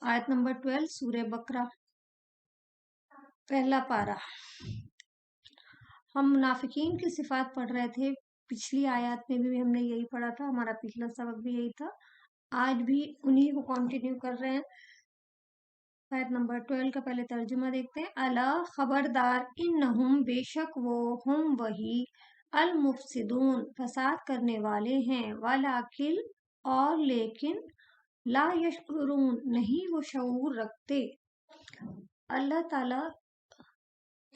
आयत नंबर 12 सूरह बकरा, पहला पारा। हम मुनाफिकीन की सिफात पढ़ रहे थे। पिछली आयत में भी हमने यही पढ़ा था, हमारा पिछला सबक भी यही था। आज भी उन्हीं को कंटिन्यू कर रहे हैं। आयत नंबर 12 का पहले तर्जुमा देखते हैं। अला खबरदार, इन्नहुम बेशक वो, हम वही, अल मुफसिदून फसाद करने वाले हैं, वलाकिन और लेकिन, ला यशउरून नहीं वो शऊर रखते। अल्लाह ताला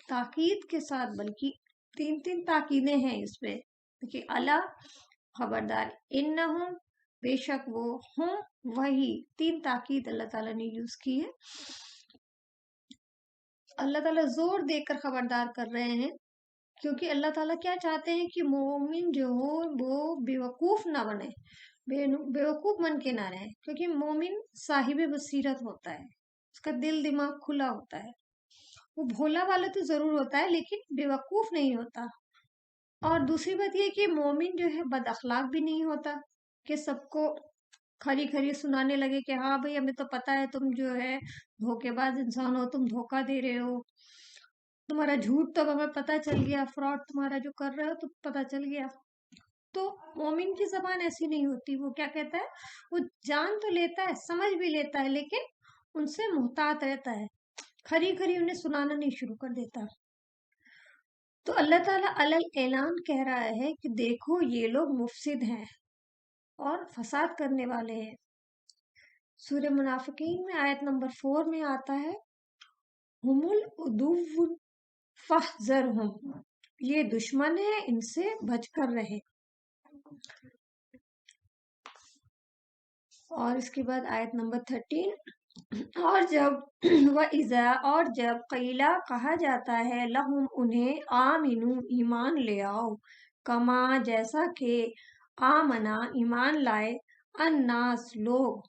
ताकीद के साथ, बल्कि तीन ताकीदें हैं इसमें। देखिए, अला खबरदार, इन्नहुम बेशक वो, हम वही, तीन ताकीद अल्लाह ताला ने यूज की है। अल्लाह ताला जोर देकर खबरदार कर रहे हैं, क्योंकि अल्लाह ताला क्या चाहते हैं कि मोमिन जो हो वो बेवकूफ ना बने, बेवकूफ बन के ना रहे। क्योंकि मोमिन साहिब बसीरत होता है, उसका दिल दिमाग खुला होता है, वो भोला वाला तो जरूर होता है लेकिन बेवकूफ नहीं होता। और दूसरी बात ये कि मोमिन जो है बद अखलाक भी नहीं होता, कि सबको खरी खरी सुनाने लगे कि हाँ भाई हमें तो पता है तुम जो है धोखेबाज इंसान हो, तुम धोखा दे रहे हो, तुम्हारा झूठ तो हमें पता चल गया, फ्रॉड तुम्हारा जो कर रहे हो तो पता चल गया। तो मोमिन की जबान ऐसी नहीं होती। वो क्या कहता है, वो जान तो लेता है, समझ भी लेता है, लेकिन उनसे मुहतात रहता है, खरी खरी उन्हें सुनाना नहीं शुरू कर देता। तो अल्लाह ताला अलल ऐलान कह रहा है कि देखो ये लोग मुफसिद हैं और फसाद करने वाले हैं। सूरह मुनाफिकीन में आयत नंबर 4 में आता है, हुमुल उदुव्व फहज़रहुम, ये दुश्मन है, इनसे बचकर रहे। और इसके बाद आयत नंबर 13, और जब इज़ा, और जब क़ीला कहा जाता है, लहुम उन्हें, आमिनू ईमान ले आओ, कमा जैसा के, आमना ईमान लाए, अन्नास लोग,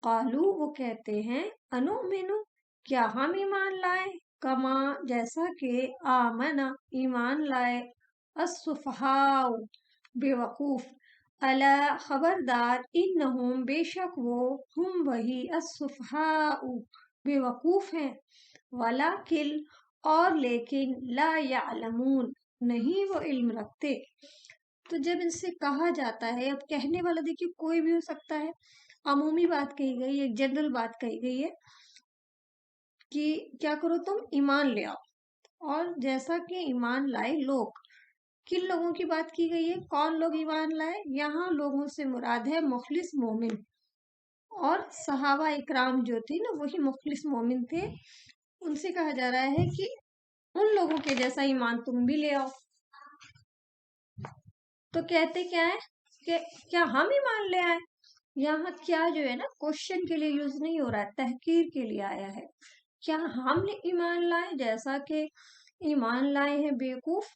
कालू वो कहते हैं, अनुमिनु क्या हम ईमान लाए, कमा जैसा के, आमना ईमान लाए, अस्सुफहाउ बेवकूफ, अला खबरदार, इन्नहुम बेशक वो, हम वही, अस्सुफहाउ बेवकूफ हैं, वलाकिन और लेकिन, ला यालमून नहीं वो इल्म रखते। तो जब इनसे कहा जाता है, अब कहने वाला देखिए कोई भी हो सकता है, अमूमी बात कही गई, एक जनरल बात कही गई है कि क्या करो तुम ईमान ले आओ, और जैसा कि ईमान लाए लोग। किन लोगों की बात की गई है, कौन लोग ईमान लाए, यहाँ लोगों से मुराद है मुखलिस मोमिन, और सहाबा इकराम जो थे ना वही मुखलिस मोमिन थे। उनसे कहा जा रहा है कि उन लोगों के जैसा ईमान तुम भी ले आओ। तो कहते क्या है कि क्या हम ईमान ले आए, यहाँ क्या जो है ना क्वेश्चन के लिए यूज नहीं हो रहा है, तहकीर के लिए आया है। क्या हम ईमान लाए जैसा कि ईमान लाए हैं बेवकूफ।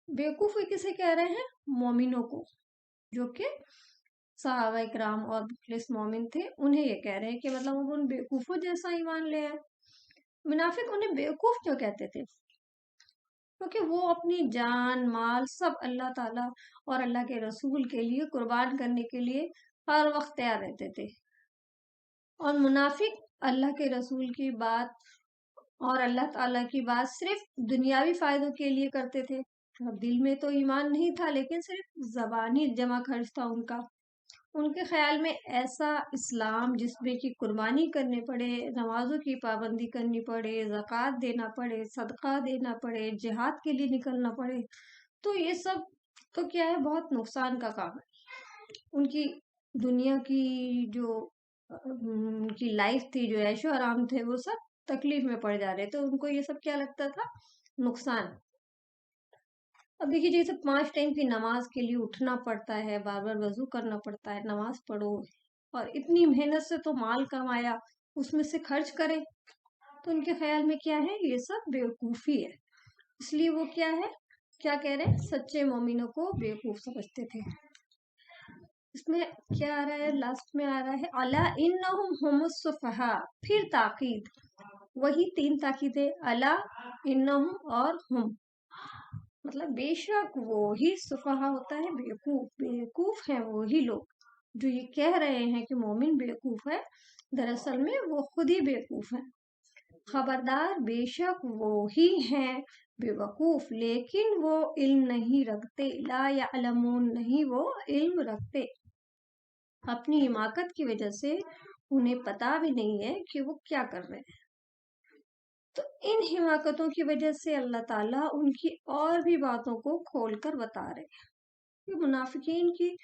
बेवकूफ किसे कह रहे हैं, मोमिनों को, जो कि सहाबा इकराम और मुखलिस मोमिन थे, उन्हें ये कह रहे हैं कि मतलब वो उन बेवकूफों जैसा ईमान ले आए। मुनाफिक उन्हें बेवकूफ क्यों कहते थे, क्योंकि वो अपनी जान माल सब अल्लाह ताला और अल्लाह के रसूल के लिए कुर्बान करने के लिए हर वक्त तैयार रहते थे। और मुनाफिक अल्लाह के रसूल की बात और अल्लाह ताला की बात सिर्फ दुनियावी फायदों के लिए करते थे। अब दिल में तो ईमान नहीं था, लेकिन सिर्फ जबानी जमा खर्च था उनका। उनके ख्याल में ऐसा इस्लाम जिसमें कि कुर्बानी करने पड़े, नमाजों की पाबंदी करनी पड़े, ज़कात देना पड़े, सदका देना पड़े, जिहाद के लिए निकलना पड़े, तो ये सब तो क्या है, बहुत नुकसान का काम है। उनकी दुनिया की जो उनकी लाइफ थी, जो ऐशो आराम थे, वो सब तकलीफ में पड़ जा रहे, तो उनको ये सब क्या लगता था, नुकसान। अब देखिए, जैसे 5 टाइम की नमाज के लिए उठना पड़ता है, बार बार वजू करना पड़ता है, नमाज पढ़ो, और इतनी मेहनत से तो माल कमाया, उसमें से खर्च करें, तो उनके ख्याल में क्या है, ये सब बेवकूफ़ी है। इसलिए वो क्या है, क्या कह रहे हैं, सच्चे मोमिनों को बेवकूफ समझते थे। इसमें क्या आ रहा है, लास्ट में आ रहा है, अला इन्नहुम हुमुस सुफहा, फिर ताकीद, वही 3 ताकीदें, अला, इन्नहुम और हुम, मतलब बेशक वो ही सुफहा होता है बेवकूफ, बेवकूफ है वो ही लोग जो ये कह रहे हैं कि मोमिन बेवकूफ है, दरअसल में वो खुद ही बेवकूफ हैं। खबरदार, बेशक वो ही हैं बेवकूफ, लेकिन वो इल्म नहीं रखते। ला यअलमून, नहीं वो इल्म रखते। अपनी हिमाकत की वजह से उन्हें पता भी नहीं है कि वो क्या कर रहे हैं। तो इन हिमाकतों की वजह से अल्लाह ताला उनकी और भी बातों को खोलकर बता रहे हैं। ये मुनाफिकीन की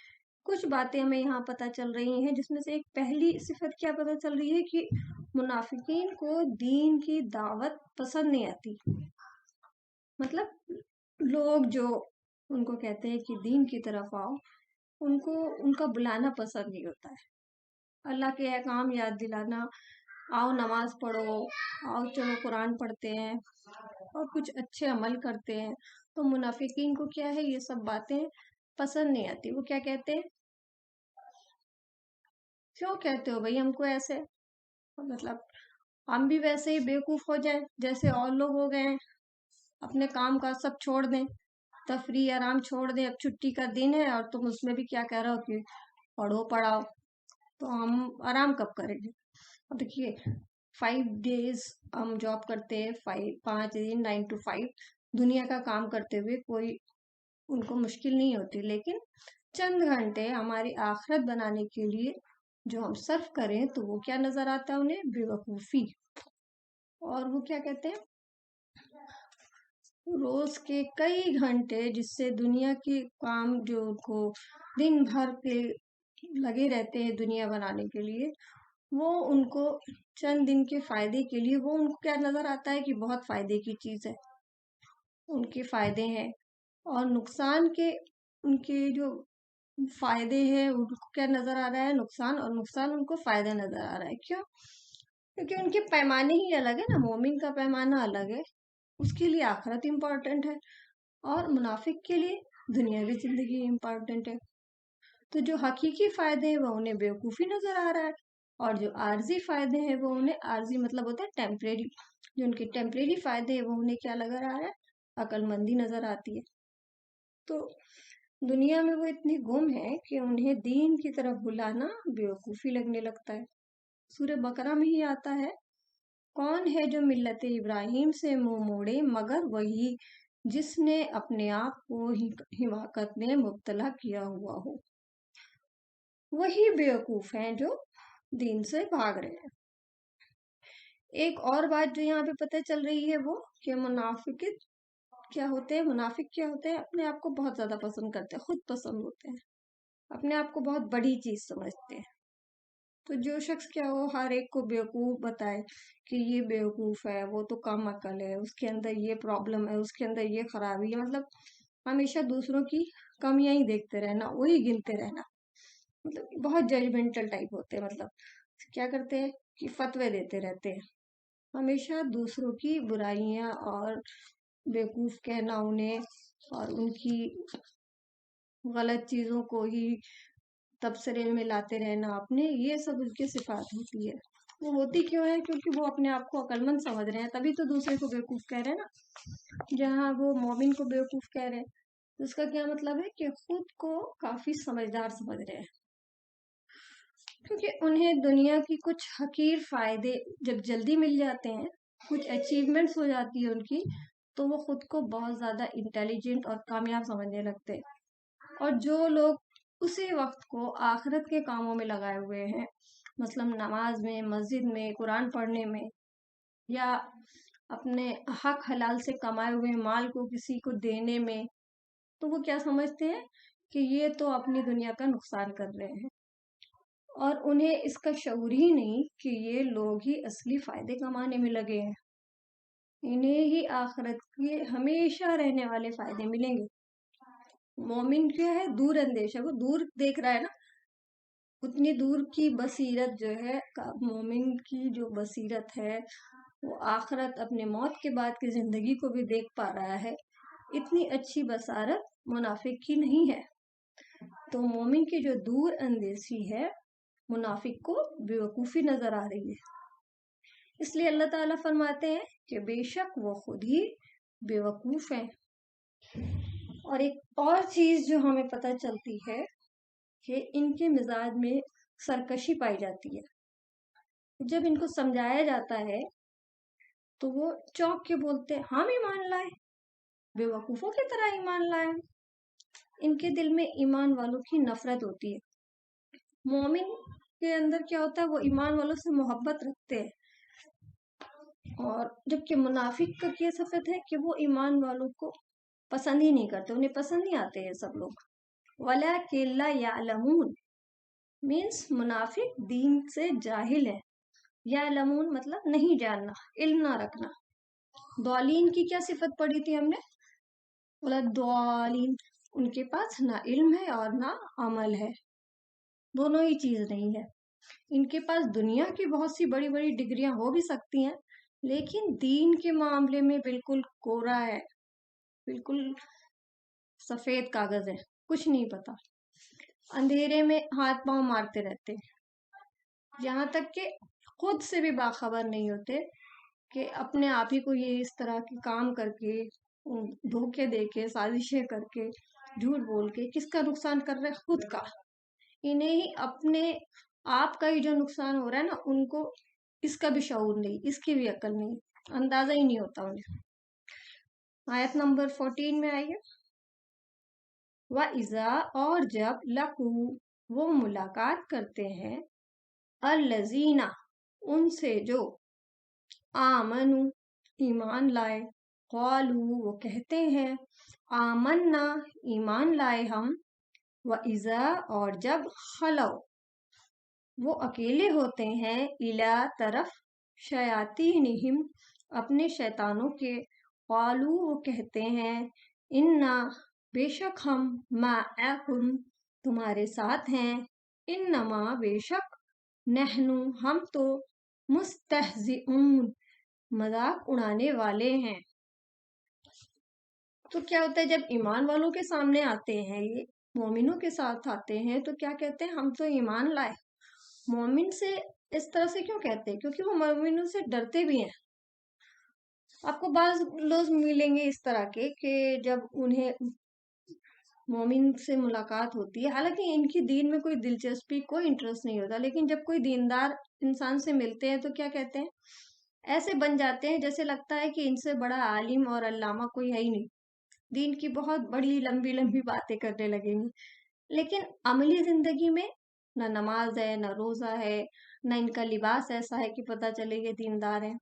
कुछ बातें हमें यहाँ पता चल रही हैं, जिसमें से एक पहली सिफत क्या पता चल रही है कि मुनाफिकीन को दीन की दावत पसंद नहीं आती। मतलब लोग जो उनको कहते हैं कि दीन की तरफ आओ, उनको उनका बुलाना पसंद नहीं होता है। अल्लाह के अहकाम याद दिलाना, आओ नमाज पढ़ो, आओ चलो कुरान पढ़ते हैं और कुछ अच्छे अमल करते हैं। तो मुनाफिकीन को क्या है, ये सब बातें पसंद नहीं आती। वो क्या कहते हैं, क्यों कहते हो भाई हमको ऐसे, मतलब हम भी वैसे ही बेवकूफ हो जाए जैसे और लोग हो गए हैं, अपने काम का सब छोड़ दें, तफरी आराम छोड़ दें। अब छुट्टी का दिन है और तुम उसमें भी क्या कह रहे हो कि पढ़ो पढ़ाओ, तो हम आराम कब करेंगे। अब देखिए 5 डेज हम जॉब करते हैं, 5 दिन 9 to 5 दुनिया का काम करते हुए कोई उनको मुश्किल नहीं होती, लेकिन चंद घंटे हमारी आखिरत बनाने के लिए जो हम सर्व करें तो वो क्या नजर आता है उन्हें, बेवकूफ़ी। और वो क्या कहते हैं, रोज के कई घंटे जिससे दुनिया के काम जो उनको दिन भर के लगे रहते हैं दुनिया बनाने के लिए, वो उनको चंद दिन के फायदे के लिए वो उनको क्या नजर आता है कि बहुत फायदे की चीज है, उनके फायदे हैं। और नुकसान के, उनके जो फायदे हैं उनको क्या नजर आ रहा है, नुकसान, और नुकसान उनको फायदा नजर आ रहा है। क्यों, क्योंकि उनके पैमाने ही अलग है ना। मोमिन का पैमाना अलग है, उसके लिए आखिरत इम्पोर्टेंट है, और मुनाफिक के लिए दुनियावी जिंदगी इम्पोर्टेंट है। तो जो हकीकी फायदे हैं वो उन्हें बेवकूफ़ी नजर आ रहा है, और जो आर्जी फायदे हैं वो उन्हें, आर्जी मतलब होता है टेम्परेरी, जो उनके टेम्परेरी फायदे हैं वो उन्हें क्या नजर आ रहा है, अक्लमंदी नजर आती है। तो दुनिया में वो इतने गुम है कि उन्हें दीन की तरफ बुलाना बेवकूफ़ी लगने लगता है। सूरह बकरा में ही आता है, कौन है जो मिल्लत इब्राहिम से मुंह मोड़े मगर वही जिसने अपने आप को हिमाकत में मुब्तला किया हुआ हो। वही बेवकूफ हैं जो दीन से भाग रहे हैं। एक और बात जो यहाँ पे पता चल रही है वो कि मुनाफिक क्या होते हैं, मुनाफिक क्या होते हैं, अपने आप को बहुत ज्यादा पसंद करते हैं, खुद पसंद होते हैं, अपने आप को बहुत बड़ी चीज समझते हैं। तो जो शख्स क्या हो हर एक को बेवकूफ बताए कि ये बेवकूफ है, वो तो कम अकल है, उसके अंदर ये प्रॉब्लम है, उसके अंदर ये खराबी है, मतलब हमेशा दूसरों की कमियां ही देखते रहना, वही गिनते रहना, मतलब बहुत जजमेंटल टाइप होते हैं। मतलब क्या करते हैं कि फतवे देते रहते हैं, हमेशा दूसरों की बुराइयां और बेवकूफ कहना उन्हें, और उनकी गलत चीजों को ही तबसरे में लाते रहना अपने, ये सब उनकी सिफात होती है। वो होती क्यों है, क्योंकि वो अपने आप को अक्लमंद समझ रहे हैं, तभी तो दूसरे को बेवकूफ कह रहे हैं ना। जहाँ वो मोमिन को बेवकूफ कह रहे हैं तो उसका क्या मतलब है कि खुद को काफी समझदार समझ रहे हैं, क्योंकि उन्हें दुनिया की कुछ हकीर फायदे जब जल्दी मिल जाते हैं, कुछ अचीवमेंट्स हो जाती है उनकी, तो वो खुद को बहुत ज्यादा इंटेलिजेंट और कामयाब समझने लगते हैं। और जो लोग उसी वक्त को आखिरत के कामों में लगाए हुए हैं, मतलब नमाज में, मस्जिद में, कुरान पढ़ने में, या अपने हक हलाल से कमाए हुए माल को किसी को देने में, तो वो क्या समझते हैं कि ये तो अपनी दुनिया का नुकसान कर रहे हैं, और उन्हें इसका शऊर ही नहीं कि ये लोग ही असली फायदे कमाने में लगे हैं, इन्हें ही आखिरत के हमेशा रहने वाले फायदे मिलेंगे। मोमिन क्या है, दूर अंदेश है, वो दूर देख रहा है ना, उतनी दूर की बसीरत जो है, मोमिन की जो बसीरत है वो आखिरत, अपने मौत के बाद की जिंदगी को भी देख पा रहा है। इतनी अच्छी बसारत मुनाफिक की नहीं है। तो मोमिन की जो दूर अंदेशी है, मुनाफिक को बेवकूफ़ी नजर आ रही है। इसलिए अल्लाह ताला फरमाते हैं कि बेशक वो खुद ही बेवकूफ़ हैं। और एक और चीज़ जो हमें पता चलती है कि इनके मिजाज में सरकशी पाई जाती है। जब इनको समझाया जाता है तो वो चौंक के बोलते हैं हम ईमान लाए, बेवकूफों की तरह ईमान लाए। इनके दिल में ईमान वालों की नफरत होती है। मोमिन के अंदर क्या होता है, वो ईमान वालों से मोहब्बत रखते हैं। और जबकि मुनाफिक का क्या सिफत है कि वो ईमान वालों को पसंद ही नहीं करते, उन्हें पसंद नहीं आते हैं सब लोग। वलाकिन ला यालमून मीन्स मुनाफिक दीन से जाहिल है। यालमून मतलब नहीं जानना, इल्म ना रखना। दौलीन की क्या सिफत पढ़ी थी हमने, बोला दौलीन, उनके पास ना इल्म है और ना अमल है, दोनों ही चीज नहीं है। इनके पास दुनिया की बहुत सी बड़ी बड़ी डिग्रियां हो भी सकती हैं, लेकिन दीन के मामले में बिल्कुल कोरा है, बिल्कुल सफेद कागज है, कुछ नहीं पता। अंधेरे में हाथ पांव मारते रहते, यहाँ तक कि खुद से भी बाखबर नहीं होते कि अपने आप ही को ये इस तरह के काम करके, धोखे दे के, साजिशें करके, झूठ बोल के किसका नुकसान कर रहे हैं, खुद का। इन्हें ही अपने आप का ही जो नुकसान हो रहा है ना, उनको इसका भी शऊर नहीं, इसकी भी अकल नहीं, अंदाजा ही नहीं होता उन्हें। आयत नंबर 14 में आइए। व इज़ा और जब लकू वो मुलाकात करते हैं, अल्लजीना उनसे जो आमनु ईमान लाए, क़ालू वो कहते हैं, आमन्ना ईमान लाए हम, व इज़ा और जब खलो वो अकेले होते हैं, इला तरफ शयातीनिहिम अपने शैतानों के, क़ालू वो कहते हैं, इन्ना बेशक हम माअकुम तुम्हारे साथ हैं, इन्नमा बेशक नहनु हम तो मुस्तहज़िऊन मजाक उड़ाने वाले हैं। तो क्या होता है, जब ईमान वालों के सामने आते हैं, ये मोमिनों के साथ आते हैं, तो क्या कहते हैं, हम तो ईमान लाए। मोमिन से इस तरह से क्यों कहते हैं, क्योंकि वो मोमिनों से डरते भी हैं। आपको बाज लोग मिलेंगे इस तरह के कि जब उन्हें मोमिन से मुलाकात होती है, हालांकि इनकी दीन में कोई दिलचस्पी, कोई इंटरेस्ट नहीं होता, लेकिन जब कोई दीनदार इंसान से मिलते हैं तो क्या कहते हैं, ऐसे बन जाते हैं जैसे लगता है कि इनसे बड़ा आलिम और अल्लामा कोई है ही नहीं, दीन की बहुत बड़ी लंबी लंबी बातें करने लगेंगे। लेकिन अमली जिंदगी में ना नमाज है, ना रोजा है, ना इनका लिबास ऐसा है कि पता चले ये दीनदार है।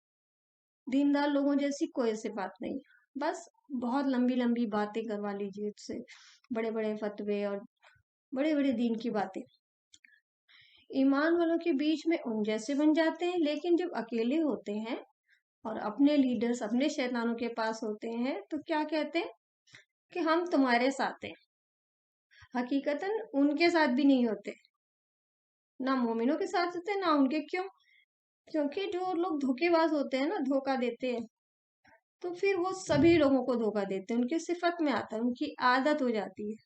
दीनदार लोगों जैसी कोई ऐसी बात नहीं, बस बहुत लंबी लंबी बातें करवा लीजिए उससे, बड़े बड़े फतवे और बड़े बड़े दीन की बातें। ईमान वालों के बीच में उन जैसे बन जाते हैं, लेकिन जब अकेले होते हैं और अपने लीडर्स, अपने शैतानों के पास होते हैं, तो क्या कहते हैं कि हम तुम्हारे साथ हैं। हकीकतन उनके साथ भी नहीं होते, ना मोमिनों के साथ होते ना उनके। क्यों? क्योंकि जो लोग धोखेबाज होते हैं ना, धोखा देते हैं, तो फिर वो सभी लोगों को धोखा देते हैं, उनकी सिफत में आता है, उनकी आदत हो जाती है,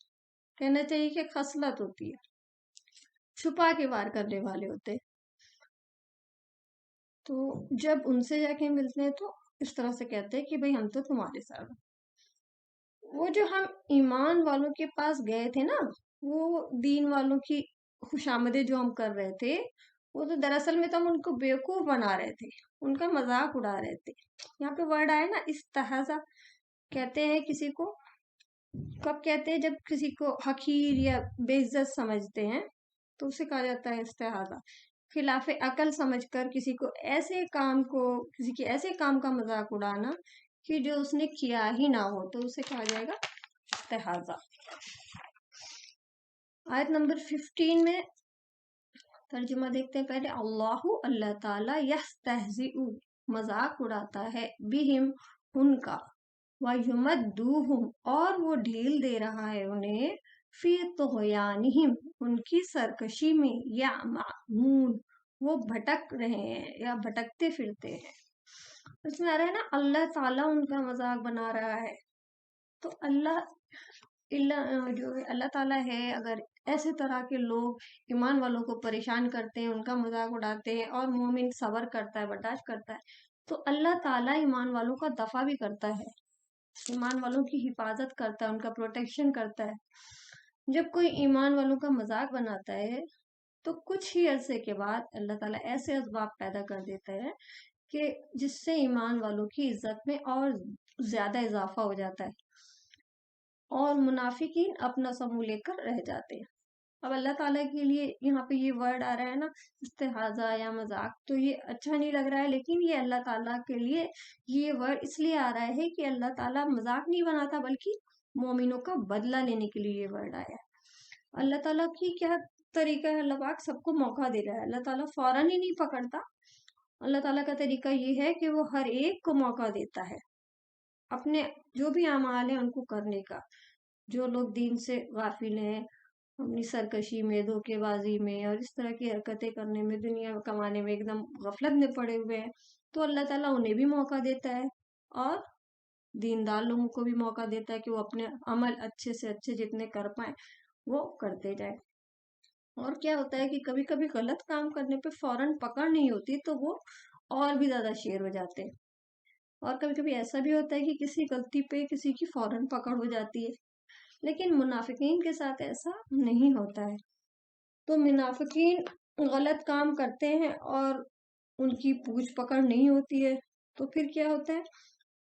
कहना चाहिए कि खसलत होती है, छुपा के वार करने वाले होते हैं। तो जब उनसे जाके मिलते हैं तो इस तरह से कहते हैं कि भाई हम तो तुम्हारे साथ हैं। वो जो हम ईमान वालों के पास गए थे ना, वो दीन वालों की खुशामदे जो हम कर रहे थे, वो तो दरअसल में तो हम उनको बेवकूफ बना रहे थे, उनका मजाक उड़ा रहे थे। यहाँ पे वर्ड आया ना इस्तहजा, कहते हैं किसी को, कब कहते हैं, जब किसी को हकीर या बेइज्जत समझते हैं तो उसे कहा जाता है इस्तेहाजा। खिलाफे अकल समझकर किसी को ऐसे काम को, किसी के ऐसे काम का मजाक उड़ाना कि जो उसने किया ही ना हो, तो उसे कहा जाएगा इस्तेहाजा। आयत नंबर 15 में तर्जुमा देखते हैं पहले। अल्लाहु अल्लाह ताला यस्तहजिउ मजाक उड़ाता है, बिहिम उनका, वयुमद्दूहुम और वो ढील दे रहा है उन्हें, फी तुग़यानिहिम उनकी सरकशी में, या मामून वो भटक रहे हैं या भटकते फिरते हैं। इसमें आ रहा है ना, अल्लाह ताला उनका मजाक बना रहा है। तो जो अल्लाह ताला है, अगर ऐसे तरह के लोग ईमान वालों को परेशान करते हैं, उनका मजाक उड़ाते हैं, और मोमिन सबर करता है, बर्दाश्त करता है, तो अल्लाह ताला ईमान वालों का दफा भी करता है, ईमान वालों की हिफाजत करता है, उनका प्रोटेक्शन करता है। जब कोई ईमान वालों का मजाक बनाता है تو کچھ ہی عرصے کے بعد اللہ تعالیٰ ایسے اسباب پیدا کر دیتا ہے کہ جس سے ایمان والوں کی عزت میں اور زیادہ اضافہ ہو جاتا ہے، اور منافقین اپنا سمو لے کر رہ جاتے ہیں۔ اب اللہ تعالیٰ کے لیے یہاں پہ یہ ورڈ آ رہا ہے نا، استہزاء یا مذاق، تو یہ اچھا نہیں لگ رہا ہے، لیکن یہ اللہ تعالیٰ کے لیے یہ ورڈ اس لیے آ رہا ہے کہ اللہ تعالیٰ مذاق نہیں بناتا، بلکہ مومنوں کا بدلہ لینے کے لیے یہ ورڈ آیا ہے۔ اللہ تعالیٰ کی کیا طریقہ ہے، اللہ پاک سب کو موقع دے رہا ہے، اللہ تعالیٰ فوراً ہی نہیں پکڑتا۔ اللہ تعالیٰ کا طریقہ یہ ہے کہ وہ ہر ایک کو موقع دیتا ہے اپنے جو بھی اعمال ہیں ان کو کرنے کا۔ جو لوگ دین سے غافل ہیں، اپنی سرکشی میں، دھوکے بازی میں اور اس طرح کی حرکتیں کرنے میں، دنیا کمانے میں ایک دم غفلت میں پڑے ہوئے ہیں، تو اللہ تعالیٰ انہیں بھی موقع دیتا ہے، اور دیندار لوگوں کو بھی موقع دیتا ہے کہ وہ اپنے عمل اچھے سے اچھے جتنے کر پائیں وہ کرتے جائیں۔ اور کیا ہوتا ہے کہ کبھی کبھی غلط کام کرنے پہ فوراً پکڑ نہیں ہوتی تو وہ اور بھی زیادہ شیر ہو جاتے ہیں، اور کبھی کبھی ایسا بھی ہوتا ہے کہ کسی غلطی پہ کسی کی فوراً پکڑ ہو جاتی ہے، لیکن منافقین کے ساتھ ایسا نہیں ہوتا ہے۔ تو منافقین غلط کام کرتے ہیں اور ان کی پوچھ پکڑ نہیں ہوتی ہے، تو پھر کیا ہوتا ہے،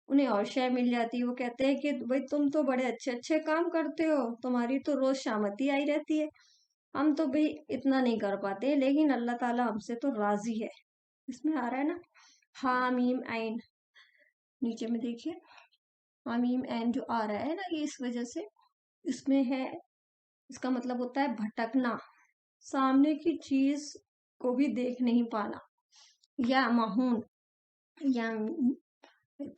انہیں اور شے مل جاتی ہے۔ وہ کہتے ہیں کہ بھئی تم تو بڑے اچھے اچھے کام کرتے ہو، تمہاری تو روز شامتی آئی رہتی ہے، ہم تو بھئی اتنا نہیں کر پاتے، لیکن اللہ تعالیٰ ہم سے تو راضی ہے۔ اس میں آ رہا ہے نا حامیم عین، نیچے میں دیکھیے حامیم عین جو آ رہا ہے نا، یہ اس وجہ سے اس میں ہے، اس کا مطلب ہوتا ہے بھٹکنا، سامنے کی چیز کو بھی دیکھ نہیں پانا، یا مہون، یا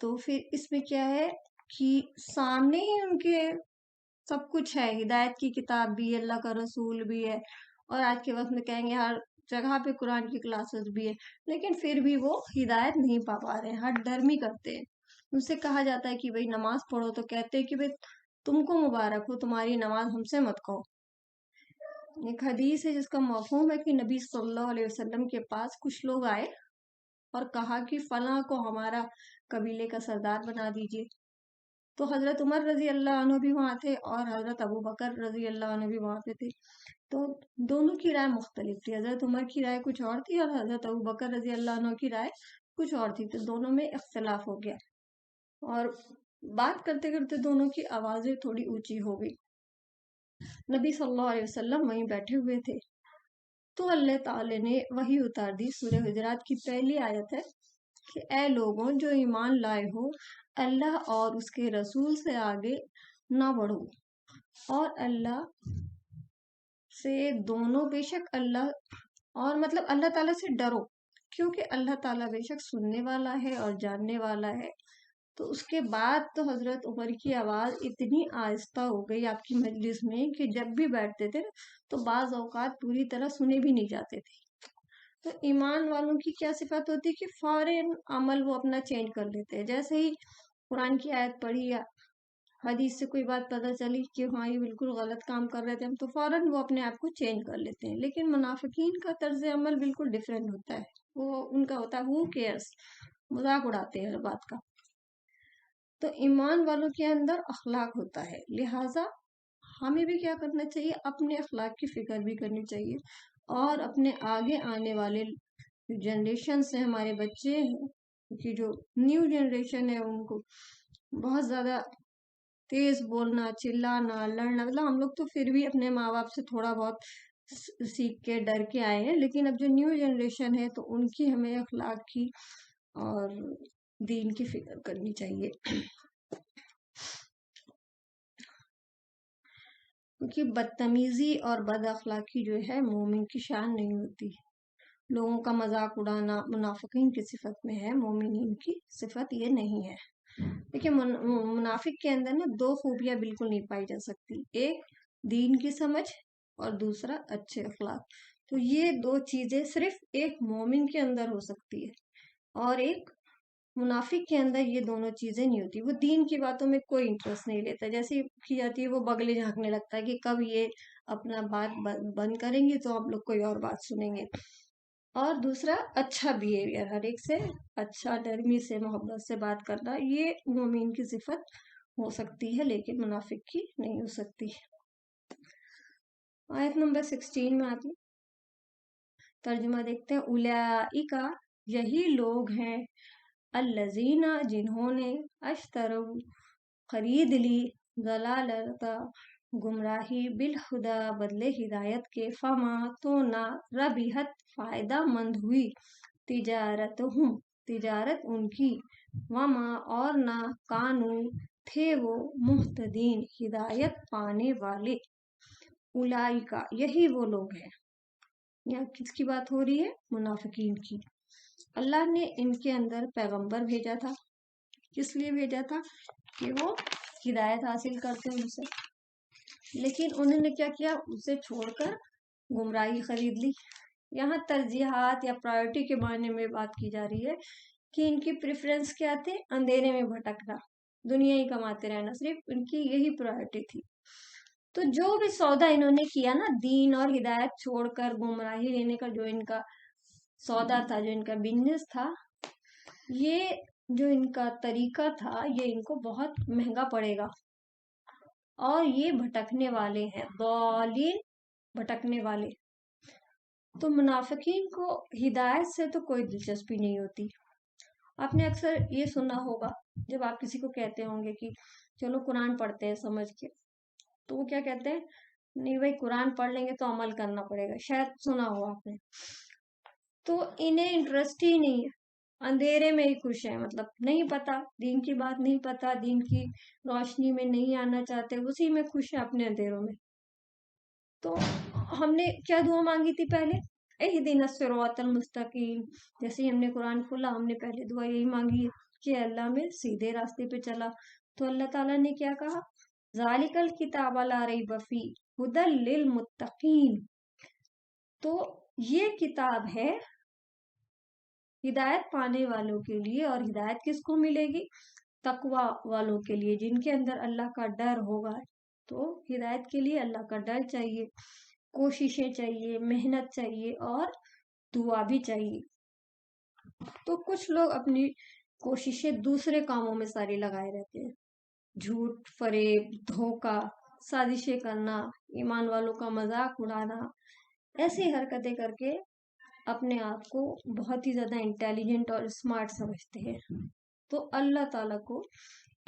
تو پھر اس میں کیا ہے کہ سامنے ہی ان کے سب کچھ ہے، ہدایت کی کتاب بھی ہے، اللہ کا رسول بھی ہے، اور آج کے وقت میں کہیں گے ہر جگہ پہ قرآن کی کلاسز بھی ہے، لیکن پھر بھی وہ ہدایت نہیں پا رہے ہیں، ہٹ ڈرمی کرتے ہیں۔ ان سے کہا جاتا ہے کہ بھئی نماز پڑھو تو کہتے ہیں کہ بھئی تم کو مبارک ہو، تمہاری نماز ہم سے مت کہو۔ ایک حدیث ہے جس کا مفہوم ہے کہ نبی صلی اللہ علیہ وسلم کے پاس کچھ لوگ آئے اور کہا کہ فلاں کو ہمارا قبیلے کا سردار بنا دیجئے۔ تو حضرت عمر رضی اللہ عنہ بھی وہاں تھے اور حضرت ابو بکر رضی اللہ عنہ بھی وہاں پہ تھے، تو دونوں کی رائے مختلف تھی، حضرت عمر کی رائے کچھ اور تھی اور حضرت ابو بکر رضی اللہ عنہ کی رائے کچھ اور تھی، تو دونوں میں اختلاف ہو گیا، اور بات کرتے کرتے دونوں کی آوازیں تھوڑی اونچی ہو گئی۔ نبی صلی اللہ علیہ وسلم وہیں بیٹھے ہوئے تھے، تو اللہ تعالی نے وحی اتار دی، سورہ حجرات کی پہلی آیت ہے کہ اے لوگوں جو ایمان لائے ہو، اللہ اور اس کے رسول سے آگے نہ بڑھو، اور اللہ سے دونوں، بے شک اللہ، اور مطلب اللہ تعالیٰ سے ڈرو، کیونکہ اللہ تعالیٰ بے شک سننے والا ہے اور جاننے والا ہے۔ تو اس کے بعد تو حضرت عمر کی آواز اتنی آہستہ ہو گئی آپ کی مجلس میں کہ جب بھی بیٹھتے تھے تو بعض اوقات پوری طرح سنے بھی نہیں جاتے تھے۔ تو ایمان والوں کی کیا صفت ہوتی ہے کہ فوراً عمل وہ اپنا چینج کر لیتے ہیں، جیسے ہی قرآن کی آیت پڑھی یا حدیث سے کوئی بات پتہ چلی کہ ہاں یہ بالکل غلط کام کر رہے تھے ہم، تو فوراً وہ اپنے آپ کو چینج کر لیتے ہیں۔ لیکن منافقین کا طرز عمل بالکل ڈیفرنٹ ہوتا ہے، وہ ان کا ہوتا ہے ہو کیئرس، مذاق اڑاتے ہیں ہر بات کا۔ تو ایمان والوں کے اندر اخلاق ہوتا ہے، لہٰذا ہمیں بھی کیا کرنا چاہیے، اپنے اخلاق کی فکر بھی کرنی چاہیے، اور اپنے آگے آنے والے جنریشن سے، ہمارے بچے کی جو نیو جنریشن ہے ان کو بہت زیادہ تیز بولنا، چلانا، لڑنا، مطلب ہم لوگ تو پھر بھی اپنے ماں باپ سے تھوڑا بہت سیکھ کے ڈر کے آئے ہیں، لیکن اب جو نیو جنریشن ہے تو ان کی ہمیں اخلاق کی اور دین کی فکر کرنی چاہیے، کیونکہ بدتمیزی اور بد اخلاقی جو ہے مومن کی شان نہیں ہوتی۔ لوگوں کا مذاق اڑانا منافقین کی صفت میں ہے، مومنین کی صفت یہ نہیں ہے۔ دیکھیں منافق کے اندر نا دو خوبیاں بالکل نہیں پائی جا سکتی، ایک دین کی سمجھ اور دوسرا اچھے اخلاق۔ تو یہ دو چیزیں صرف ایک مومن کے اندر ہو سکتی ہے، اور ایک منافق کے اندر یہ دونوں چیزیں نہیں ہوتی۔ وہ دین کی باتوں میں کوئی انٹرسٹ نہیں لیتا، جیسے کی جاتی ہے وہ بگلے جھانکنے لگتا ہے کہ کب یہ اپنا بات بند کریں گے تو ہم لوگ کوئی اور بات سنیں گے۔ اور دوسرا اچھا بیہیویئر، ہر ایک سے اچھا، نرمی سے، محبت سے بات کرنا، یہ مومن کی صفت ہو سکتی ہے لیکن منافق کی نہیں ہو سکتی۔ آیت نمبر 16 میں آتی तर्जुमा देखते हैं, उलाइका यही लोग हैं, अल्लजीना जिन्होंने अश्तरू खरीद ली, दलालता गुमराही, बिल खुदा बदले हिदायत के, फमा तो ना रबिहत फायदा मंद हुई, तिजारत तिजारत उनकी, वमा और ना कानू थे वो मुहतदीन हिदायत पाने वाले। उलाइका यही वो लोग हैं। यहाँ किसकी बात हो रही है? मुनाफिकीन की। अल्लाह ने इनके अंदर पैगंबर भेजा था। किस लिए भेजा था? कि वो हिदायत हासिल करते हैं उनसे, लेकिन उन्होंने क्या किया? उसे छोड़कर गुमराही खरीद ली। यहाँ तरजीहात या प्रायोरिटी के बारे में बात की जा रही है कि इनकी प्रेफरेंस क्या थे? अंधेरे में भटकना, दुनिया ही कमाते रहना, सिर्फ इनकी यही प्रायोरिटी थी। तो जो भी सौदा इन्होंने किया ना, दीन और हिदायत छोड़कर गुमराही लेने का जो इनका सौदा था, जो इनका बिजनेस था, ये जो इनका तरीका था, ये इनको बहुत महंगा पड़ेगा। और ये भटकने वाले हैं, दौलीन, भटकने वाले। तो मुनाफिकीन को हिदायत से तो कोई दिलचस्पी नहीं होती। आपने अक्सर ये सुना होगा, जब आप किसी को कहते होंगे कि चलो कुरान पढ़ते हैं समझ के, तो वो क्या कहते हैं? नहीं भाई, कुरान पढ़ लेंगे तो अमल करना पड़ेगा। शायद सुना हो आपने। तो इन्हें इंटरेस्ट ही नहीं है, अंधेरे में ही खुश है, मतलब नहीं पता, दीन की बात नहीं पता, दीन की रोशनी में नहीं आना चाहते, उसी में खुश है अपने अंधेरों में। तो हमने क्या दुआ मांगी थी पहले? इहदिना सिरातल मुस्तकीम। जैसे ही हमने कुरान खोला, हमने पहले दुआ यही मांगी है कि अल्लाह में सीधे रास्ते पे चला। तो अल्लाह ताला ने क्या कहा? ज़ालिकल किताब ला रैब फीह हुदल लिल मुत्तकीन। तो ये किताब है हिदायत पाने वालों के लिए। और हिदायत किसको मिलेगी? तकवा वालों के लिए, जिनके अंदर अल्लाह का डर होगा। तो हिदायत के लिए अल्लाह का डर चाहिए, कोशिशें चाहिए, मेहनत चाहिए और दुआ भी चाहिए। तो कुछ लोग अपनी कोशिशें दूसरे कामों में सारी लगाए रहते हैं, झूठ, फरेब, धोखा, साजिशें करना, ईमान वालों का मजाक उड़ाना, ऐसी हरकतें करके अपने आप को बहुत ही ज्यादा इंटेलिजेंट और स्मार्ट समझते हैं। तो अल्लाह ताला को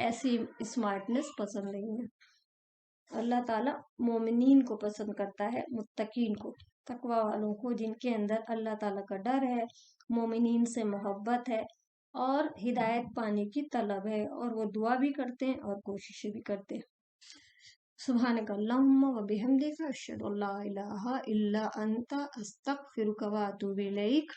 ऐसी स्मार्टनेस पसंद नहीं है। अल्लाह ताला मोमिनीन को पसंद करता है, मुत्तकीन को, तकवा वालों को, जिनके अंदर अल्लाह ताला का डर है, मोमिनीन से मोहब्बत है और हिदायत पाने की तलब है, और वो दुआ भी करते हैं और कोशिशें भी करते हैं। सुब्हानक अल्लाहुम्मा व बिहम्दिका अशहदु अल्ला इलाहा इल्ला अंता अस्तगफिरुका व अतूबु इलैक।